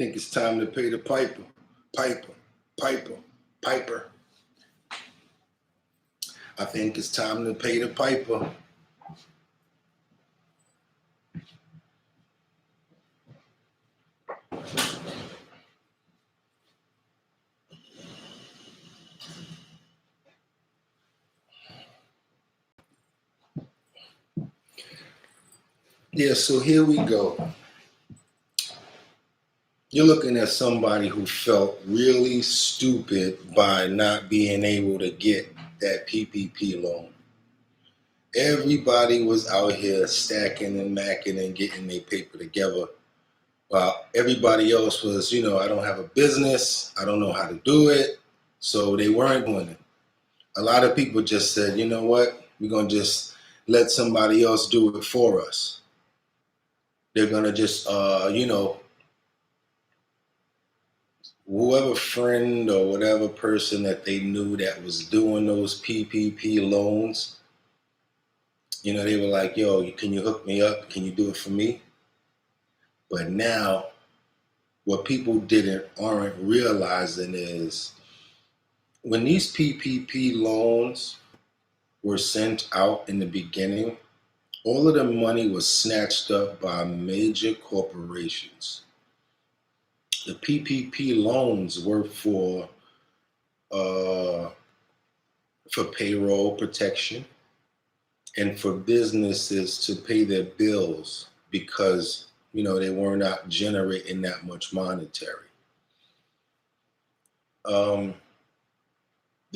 think it's time to pay the piper. Piper. I think it's time to pay the piper. Yeah, so here we go. You're looking at somebody who felt really stupid by not being able to get that PPP loan. Everybody was out here stacking and macking and getting their paper together, while everybody else was, I don't have a business, I don't know how to do it, so they weren't doing it. A lot of people just said, you know what, we're going to just let somebody else do it for us. They're going to just, whoever friend or whatever person that they knew that was doing those PPP loans, they were like, yo, can you hook me up? Can you do it for me? But now, what people aren't realizing is when these PPP loans were sent out in the beginning, all of the money was snatched up by major corporations. The PPP loans were for payroll protection and for businesses to pay their bills because, they were not generating that much monetary. The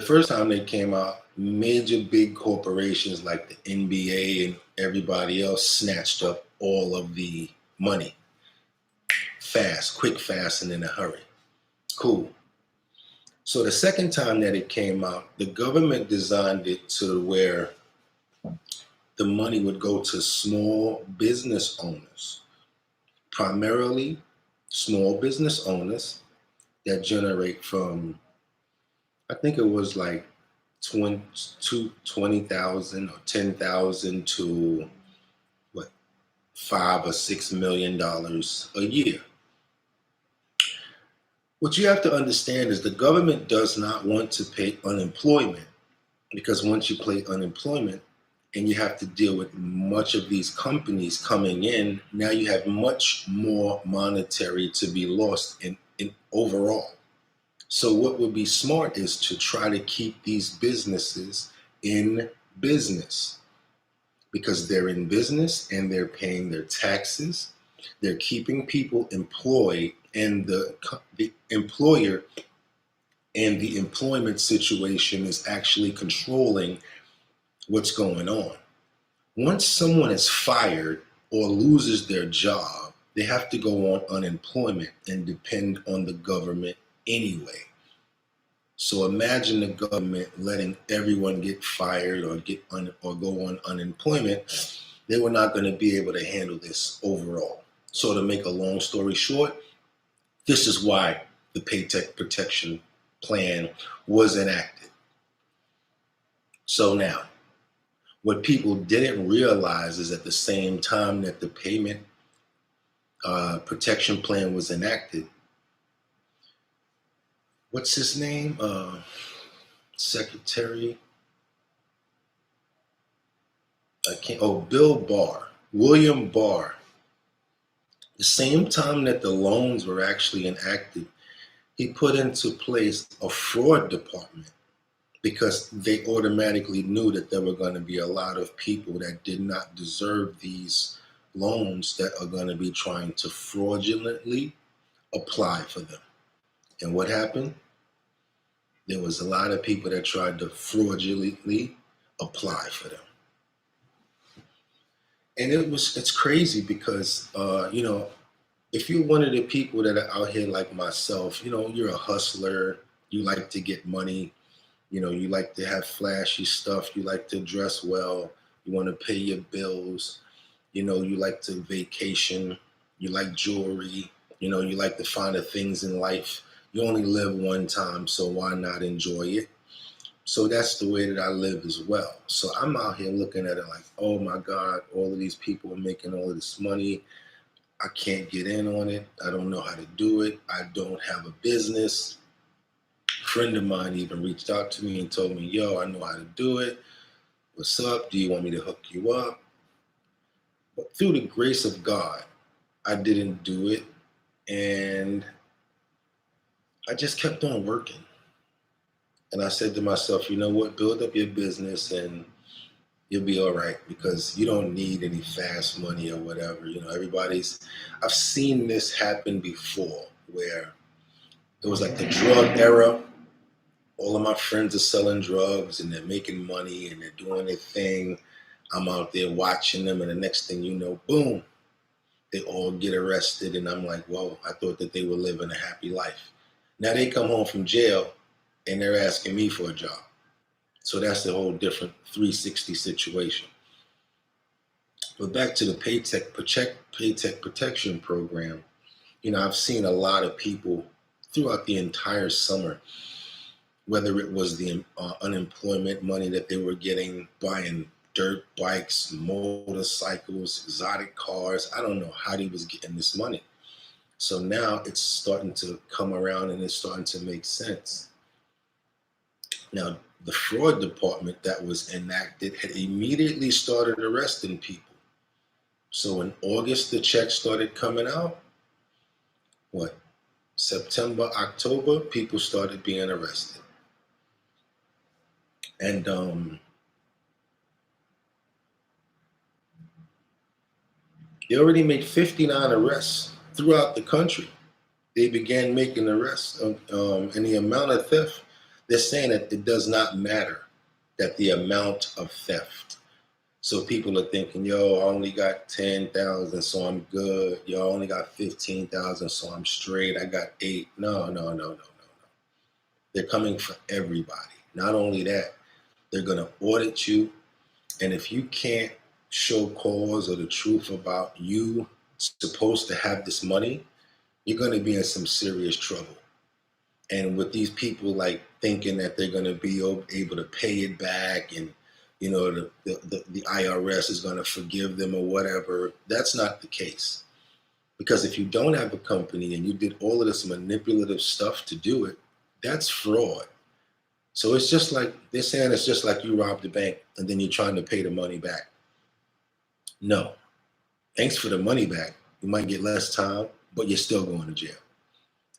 first time they came out, major big corporations like the NBA and everybody else snatched up all of the money. Quick, fast, and in a hurry. Cool. So the second time that it came out, the government designed it to where the money would go to small business owners, primarily small business owners that generate from, I think it was like 20,000 or 10,000 to $5 or $6 million a year. What you have to understand is the government does not want to pay unemployment, because once you pay unemployment and you have to deal with much of these companies coming in, now you have much more monetary to be lost in overall. So what would be smart is to try to keep these businesses in business, because they're in business and they're paying their taxes. They're keeping people employed, and the employer and the employment situation is actually controlling what's going on. Once someone is fired or loses their job, they have to go on unemployment and depend on the government anyway. So imagine the government letting everyone get fired or go on unemployment. They were not going to be able to handle this overall. So to make a long story short, this is why the Paycheck Protection Plan was enacted. So now, what people didn't realize is at the same time that the Payment Protection Plan was enacted, what's his name? Secretary? William Barr. The same time that the loans were actually enacted, he put into place a fraud department, because they automatically knew that there were going to be a lot of people that did not deserve these loans that are going to be trying to fraudulently apply for them. And what happened? There was a lot of people that tried to fraudulently apply for them. And it's crazy because, if you're one of the people that are out here like myself, you're a hustler, you like to get money, you like to have flashy stuff, you like to dress well, you want to pay your bills, you like to vacation, you like jewelry, you like the finer things in life. You only live one time, so why not enjoy it? So that's the way that I live as well. So I'm out here looking at it like, oh my God, all of these people are making all of this money. I can't get in on it. I don't know how to do it. I don't have a business. A friend of mine even reached out to me and told me, yo, I know how to do it. What's up? Do you want me to hook you up? But through the grace of God, I didn't do it. And I just kept on working. And I said to myself, you know what? Build up your business and you'll be all right because you don't need any fast money or whatever. I've seen this happen before where it was like the drug era. All of my friends are selling drugs and they're making money and they're doing their thing. I'm out there watching them, and the next thing you know, boom, they all get arrested. And I'm like, whoa, I thought that they were living a happy life. Now they come home from jail and they're asking me for a job. So that's a whole different 360 situation. But back to the Paycheck Protection Program, I've seen a lot of people throughout the entire summer, whether it was the unemployment money that they were getting, buying dirt bikes, motorcycles, exotic cars. I don't know how they was getting this money. So now it's starting to come around and it's starting to make sense. Now, the fraud department that was enacted had immediately started arresting people. So in August, the checks started coming out. September, October, people started being arrested. And they already made 59 arrests throughout the country. They began making arrests, and the amount of theft, they're saying that it does not matter that the amount of theft. So people are thinking, yo, I only got 10,000, so I'm good. Yo, I only got 15,000, so I'm straight. I got 8. No. They're coming for everybody. Not only that, they're going to audit you. And if you can't show cause or the truth about you supposed to have this money, you're going to be in some serious trouble. And with these people like thinking that they're going to be able to pay it back and the IRS is going to forgive them or whatever, that's not the case. Because if you don't have a company and you did all of this manipulative stuff to do it, that's fraud. So it's just like, they're saying it's just like you robbed a bank and then you're trying to pay the money back. No. Thanks for the money back. You might get less time, but you're still going to jail.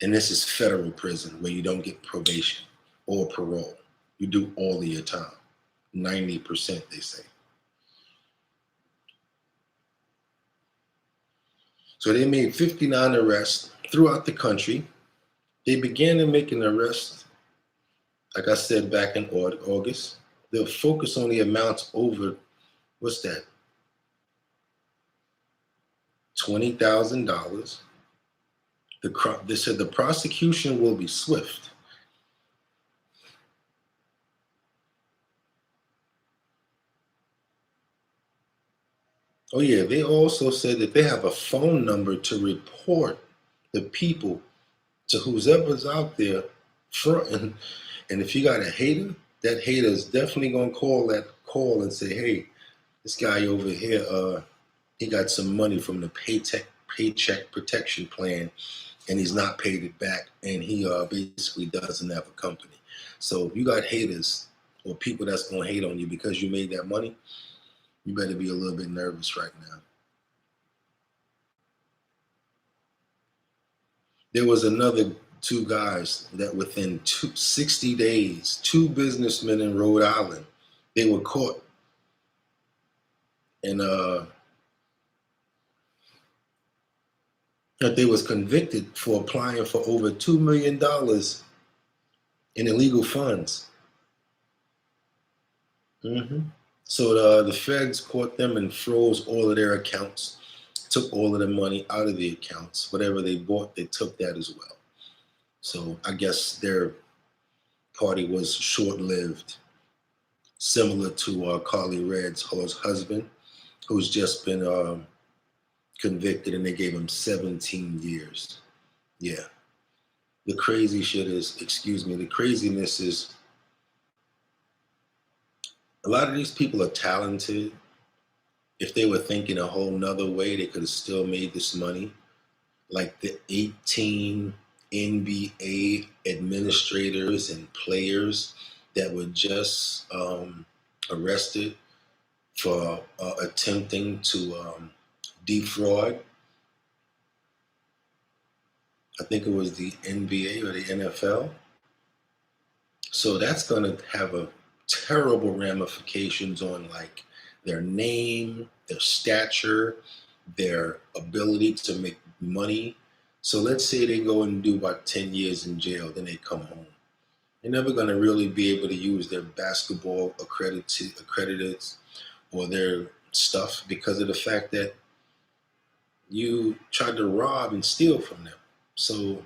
And this is federal prison where you don't get probation or parole. You do all of your time. 90%, they say. So they made 59 arrests throughout the country. They began to make an arrest, like I said, back in August. They'll focus on the amounts over, what's that? $20,000. They said the prosecution will be swift. Oh yeah, they also said that they have a phone number to report the people to whoever's out there fronting. And if you got a hater, that hater is definitely gonna call and say, hey, this guy over here, he got some money from the Paycheck Protection Plan and he's not paid it back, and he basically doesn't have a company. So if you got haters or people that's gonna hate on you because you made that money, you better be a little bit nervous right now. There was another 2 guys that within 60 days, 2 businessmen in Rhode Island, they were caught. And that they was convicted for applying for over $2 million in illegal funds. So the feds caught them and froze all of their accounts, took all of the money out of the accounts. Whatever they bought, they took that as well. So I guess their party was short-lived, similar to Carly Red's husband, who's just been convicted, and they gave him 17 years. Yeah. The craziness is a lot of these people are talented if they were thinking a whole nother way, they could have still made this money. Like the 18 NBA administrators and players that were just arrested for attempting to defraud. I think it was the NBA or the NFL. So that's going to have a terrible ramifications on like their name, their stature, their ability to make money. So let's say they go and do about 10 years in jail, then they come home. They're never going to really be able to use their basketball accrediteds or their stuff because of the fact that you tried to rob and steal from them. So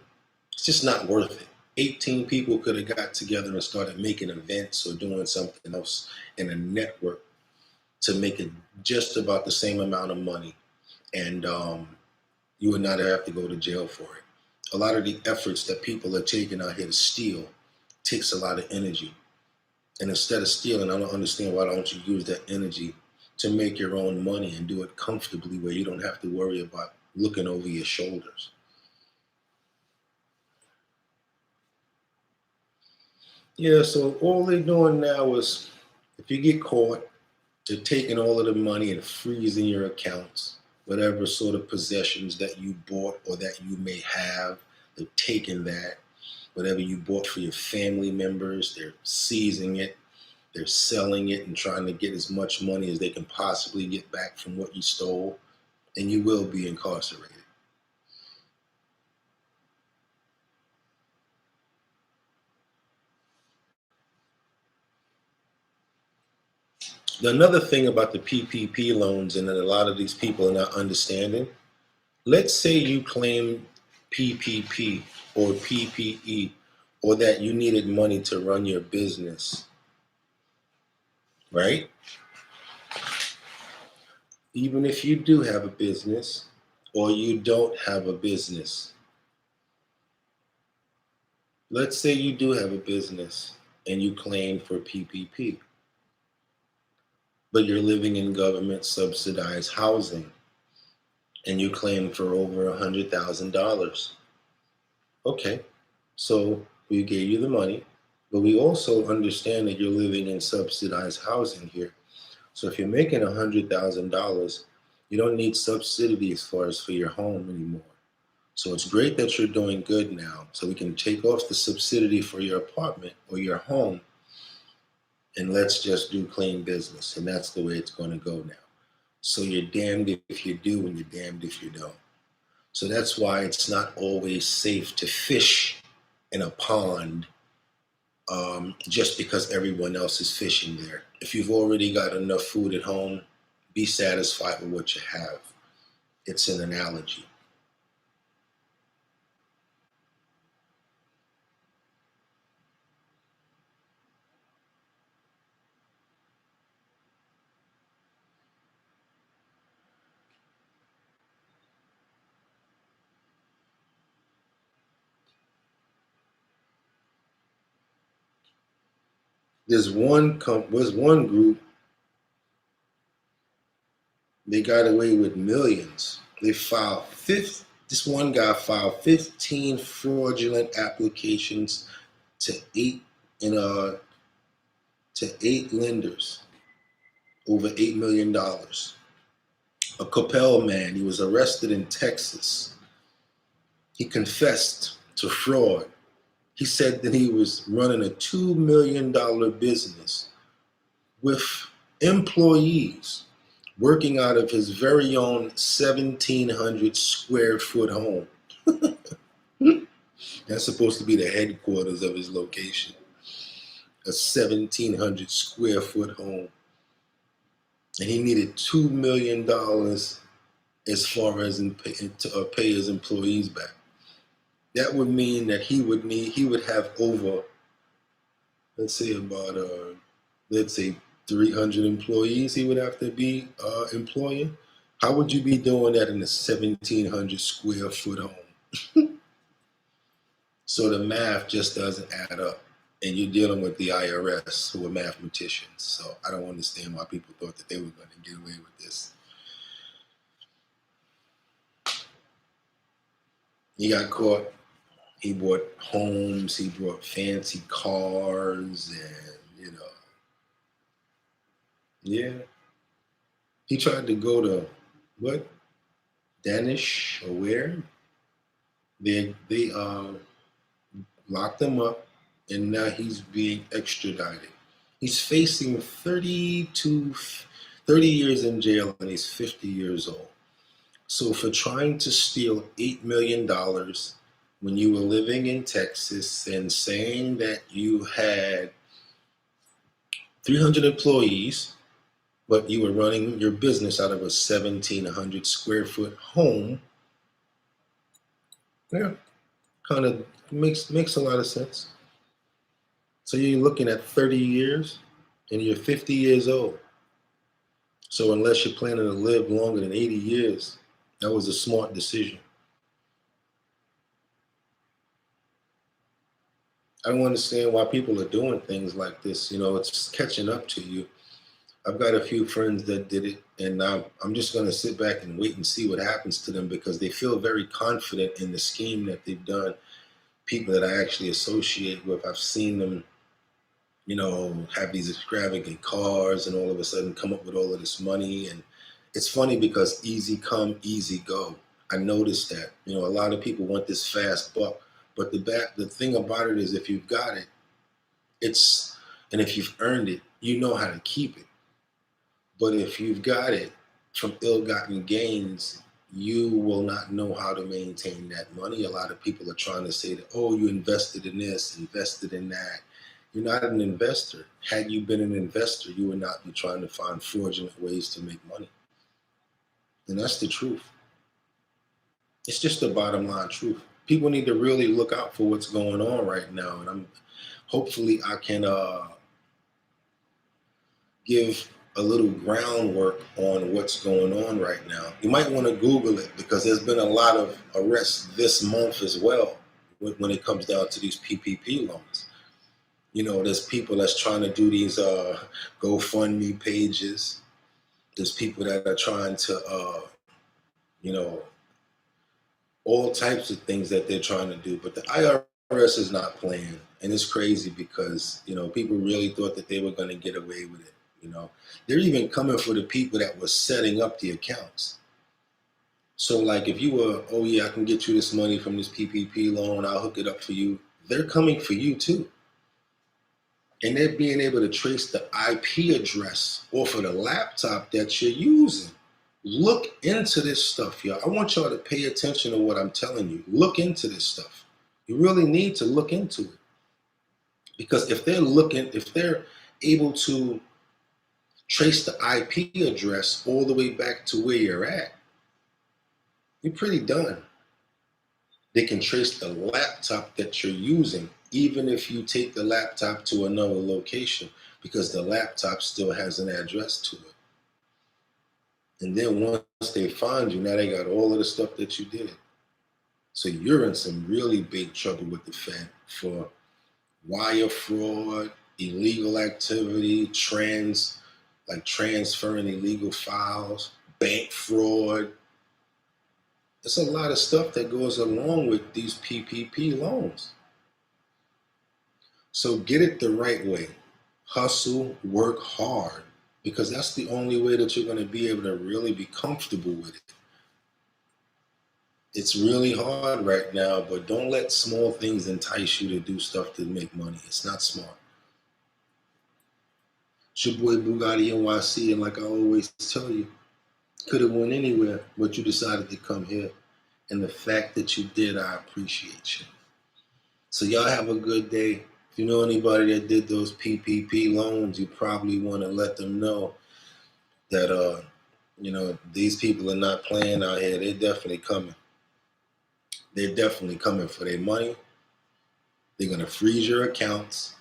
it's just not worth it. 18 people could have got together and started making events or doing something else in a network to make it just about the same amount of money. And you would not have to go to jail for it. A lot of the efforts that people are taking out here to steal takes a lot of energy. And instead of stealing, I don't understand why don't you use that energy to make your own money and do it comfortably where you don't have to worry about looking over your shoulders. Yeah, so all they're doing now is if you get caught, they're taking all of the money and freezing your accounts, whatever sort of possessions that you bought or that you may have, they're taking that. Whatever you bought for your family members, they're seizing it, they're selling it and trying to get as much money as they can possibly get back from what you stole, and you will be incarcerated. Another thing about the PPP loans and that a lot of these people are not understanding, let's say you claim PPP or PPE or that you needed money to run your business, right? Even if you do have a business or you don't have a business, let's say you do have a business and you claim for PPP, but you're living in government subsidized housing and you claim for over $100,000. Okay, so we gave you the money, but we also understand that you're living in subsidized housing here. So if you're making $100,000, you don't need subsidy as far as for your home anymore. So it's great that you're doing good now. So we can take off the subsidy for your apartment or your home and let's just do clean business. And that's the way it's going to go now. So you're damned if you do and you're damned if you don't. So that's why it's not always safe to fish in a pond just because everyone else is fishing there. If you've already got enough food at home, be satisfied with what you have. It's an analogy. Was one group, they got away with millions. This one guy filed 15 fraudulent applications to eight lenders, over $8 million. A Capel man, he was arrested in Texas. He confessed to fraud. He said that he was running a $2 million business with employees working out of his very own 1,700 square foot home. That's supposed to be the headquarters of his location. A 1,700 square foot home. And he needed $2 million as far as to pay his employees back. That would mean that he would have over, let's say 300 employees he would have to be employing. How would you be doing that in a 1,700 square foot home? So the math just doesn't add up. And you're dealing with the IRS, who are mathematicians. So I don't understand why people thought that they were going to get away with this. He got caught. He bought homes. He bought fancy cars, and yeah. He tried to go to what Danish or where they locked him up, and now he's being extradited. He's facing 30 years in jail, and he's 50 years old. So for trying to steal $8 million when you were living in Texas and saying that you had 300 employees, but you were running your business out of a 1,700 square foot home, yeah, kind of makes a lot of sense. So you're looking at 30 years, and you're 50 years old. So unless you're planning to live longer than 80 years, that was a smart decision. I don't understand why people are doing things like this. It's catching up to you. I've got a few friends that did it, and I'm just going to sit back and wait and see what happens to them because they feel very confident in the scheme that they've done. People that I actually associate with, I've seen them, have these extravagant cars and all of a sudden come up with all of this money. And it's funny because easy come, easy go. I noticed that, a lot of people want this fast buck, but the thing about it is if you've got it, and if you've earned it, you know how to keep it. But if you've got it from ill-gotten gains, you will not know how to maintain that money. A lot of people are trying to say that, oh, you invested in this, invested in that. You're not an investor. Had you been an investor, you would not be trying to find fraudulent ways to make money. And that's the truth. It's just the bottom line truth. People need to really look out for what's going on right now. And hopefully I can give a little groundwork on what's going on right now. You might want to Google it because there's been a lot of arrests this month as well when it comes down to these PPP loans. There's people that's trying to do these GoFundMe pages. There's people that are trying to, all types of things that they're trying to do. But the IRS is not playing. And it's crazy because, people really thought that they were going to get away with it. They're even coming for the people that were setting up the accounts. So like if you were, oh yeah, I can get you this money from this PPP loan, I'll hook it up for you. They're coming for you too. And they're being able to trace the IP address off of the laptop that you're using. Look into this stuff, y'all. I want y'all to pay attention to what I'm telling you. Look into this stuff. You really need to look into it. Because if they're able to trace the IP address all the way back to where you're at, you're pretty done. They can trace the laptop that you're using, even if you take the laptop to another location, because the laptop still has an address to it. And then once they find you, now they got all of the stuff that you did. So you're in some really big trouble with the Fed for wire fraud, illegal activity, transferring illegal files, bank fraud. There's a lot of stuff that goes along with these PPP loans. So get it the right way. Hustle, work hard, because that's the only way that you're going to be able to really be comfortable with it. It's really hard right now, but don't let small things entice you to do stuff to make money. It's not smart. It's your boy BOOGOTTINYC, and like I always tell you, could have went anywhere, but you decided to come here. And the fact that you did, I appreciate you. So y'all have a good day. If you know anybody that did those PPP loans, you probably want to let them know that, these people are not playing out here. They're definitely coming. They're definitely coming for their money. They're going to freeze your accounts.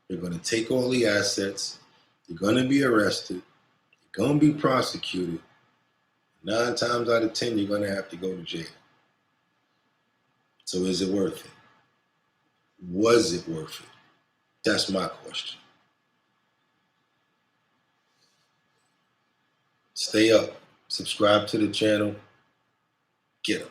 They're going to take all the assets. You're going to be arrested. You're going to be prosecuted. 9 times out of 10, you're going to have to go to jail. So is it worth it? Was it worth it? That's my question. Stay up. Subscribe to the channel. Get 'em.